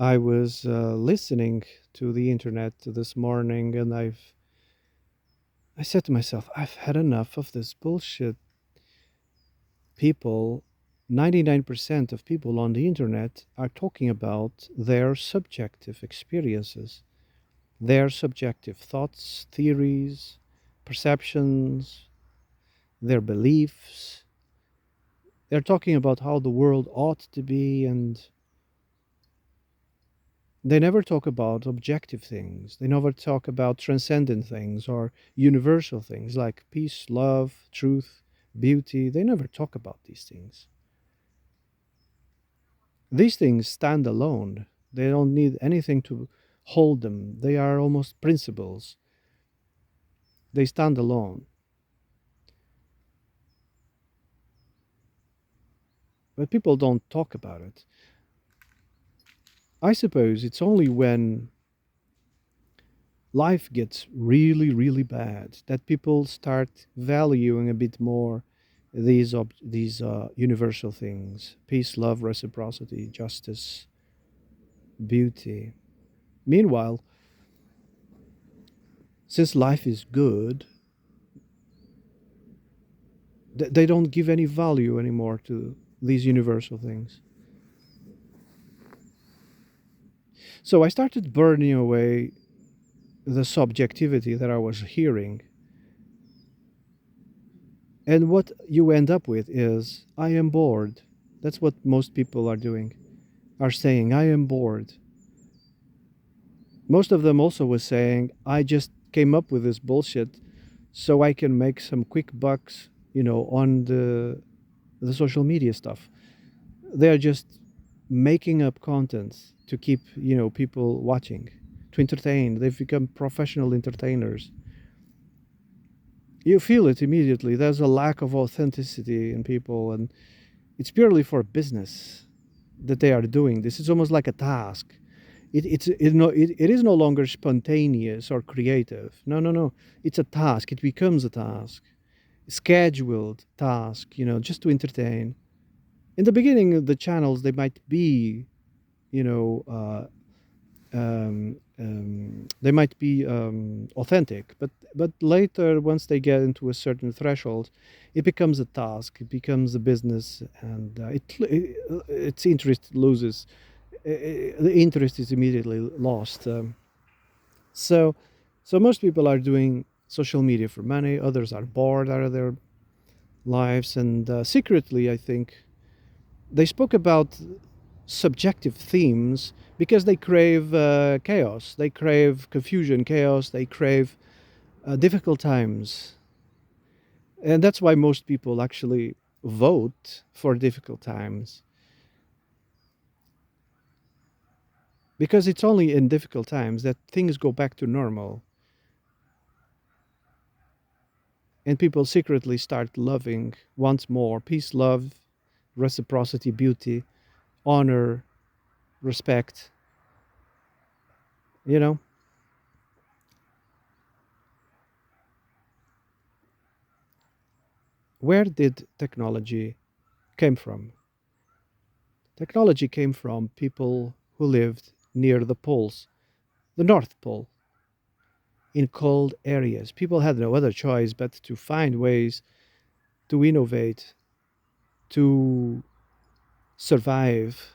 I was listening to the internet this morning, and I said to myself, I've had enough of this bullshit. People, 99% of people on the internet are talking about their subjective experiences, their subjective thoughts, theories, perceptions, their beliefs. They're talking about how the world ought to be, and they never talk about objective things. They never talk about transcendent things or universal things like peace, love, truth, beauty. They never talk about these things. These things stand alone. They don't need anything to hold them. They are almost principles. They stand alone. But people don't talk about it. I suppose it's only when life gets really, really bad that people start valuing a bit more these universal things: peace, love, reciprocity, justice, beauty. Meanwhile, since life is good, they don't give any value anymore to these universal things. So I started burning away the subjectivity that I was hearing. And what you end up with is, I am bored. That's what most people are doing, are saying, I am bored. Most of them also was saying, I just came up with this bullshit so I can make some quick bucks, on the social media stuff. They're just making up content to keep, people watching, to entertain. They've become professional entertainers. You feel it immediately. There's a lack of authenticity in people, and it's purely for business that they are doing this. It's almost like a task. It is no longer spontaneous or creative. No, no, no. It's a task. It becomes a task, scheduled task. Just to entertain. In the beginning, the channels they might be, you know, they might be authentic, but later, once they get into a certain threshold, it becomes a task. It becomes a business, and its interest loses. The interest is immediately lost. So, so most people are doing social media for money. Others are bored out of their lives, and secretly, I think they spoke about subjective themes because they crave chaos. They crave confusion, chaos. They crave difficult times, and that's why most people actually vote for difficult times, because it's only in difficult times that things go back to normal and people secretly start loving once more: peace, love, reciprocity, beauty, honor, respect. You know, where did technology came from? Technology came from people who lived near the poles, the North Pole, in cold areas. People had no other choice but to find ways to innovate, to survive.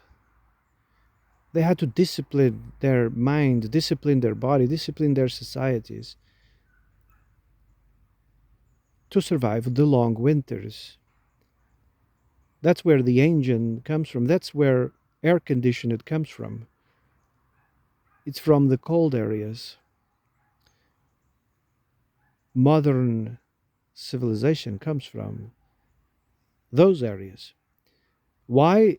They had to discipline their mind, discipline their body, discipline their societies to survive the long winters. That's where the engine comes from. That's where air conditioning comes from. It's from the cold areas. Modern civilization comes from those areas. Why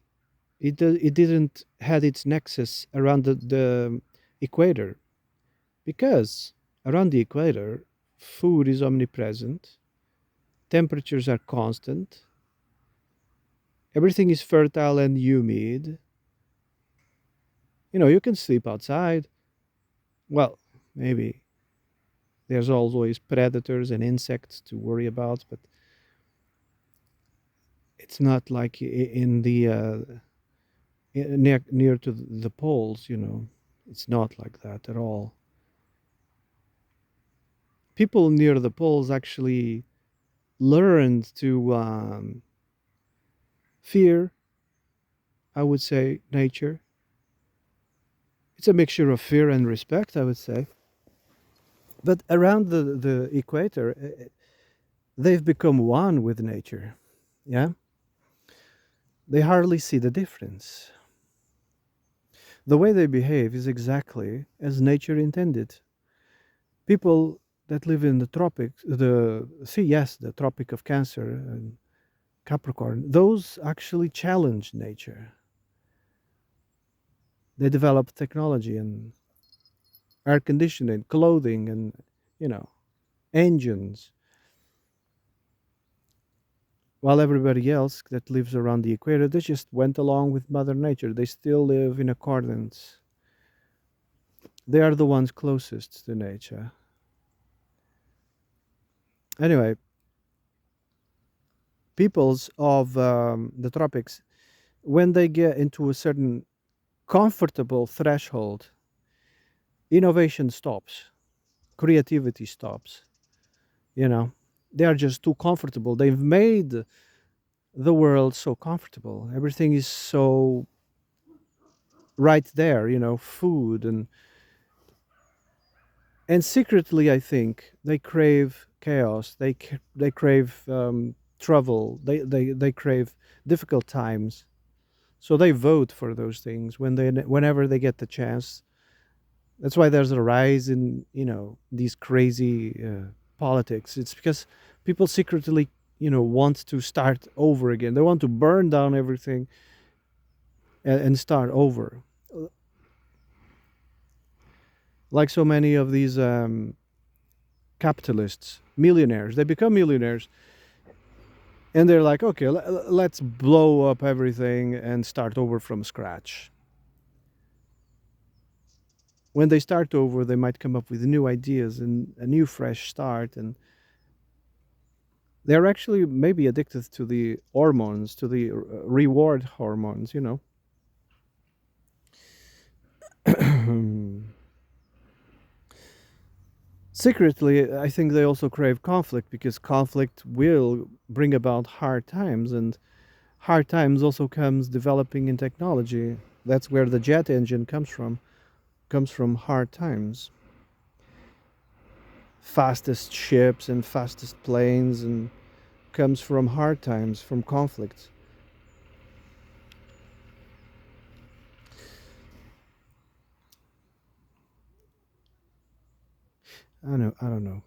it didn't had its nexus around the equator? Because around the equator, food is omnipresent, temperatures are constant, everything is fertile and humid. You can sleep outside. Well, maybe there's always predators and insects to worry about, but it's not like in near to the poles, it's not like that at all. People near the poles actually learned to fear, I would say, nature. It's a mixture of fear and respect, I would say. But around the equator, they've become one with nature. Yeah, they hardly see the difference. The way they behave is exactly as nature intended. People that live in the tropics, the see, yes, the Tropic of Cancer and Capricorn, those actually challenge nature. They develop technology and air conditioning, clothing, and you know, engines, while everybody else that lives around the equator, they just went along with Mother Nature. They still live in accordance. They are the ones closest to nature. Anyway, peoples of the tropics, when they get into a certain comfortable threshold, innovation stops, creativity stops. You know, they are just too comfortable. They've made the world so comfortable. Everything is so right there, food and secretly I think they crave chaos. They crave trouble. They crave difficult times. So they vote for those things whenever they get the chance. That's why there's a rise in these crazy politics. It's because people secretly want to start over again. They want to burn down everything and start over. Like so many of these capitalists, millionaires, they become millionaires and they're like, okay, let's blow up everything and start over from scratch. When they start over, they might come up with new ideas and a new fresh start, and they're actually maybe addicted to the hormones, to the reward hormones. Secretly, I think they also crave conflict because conflict will bring about hard times, and hard times also comes developing in technology. That's where the jet engine comes from hard times. Fastest ships and fastest planes and comes from hard times, from conflict. I don't know.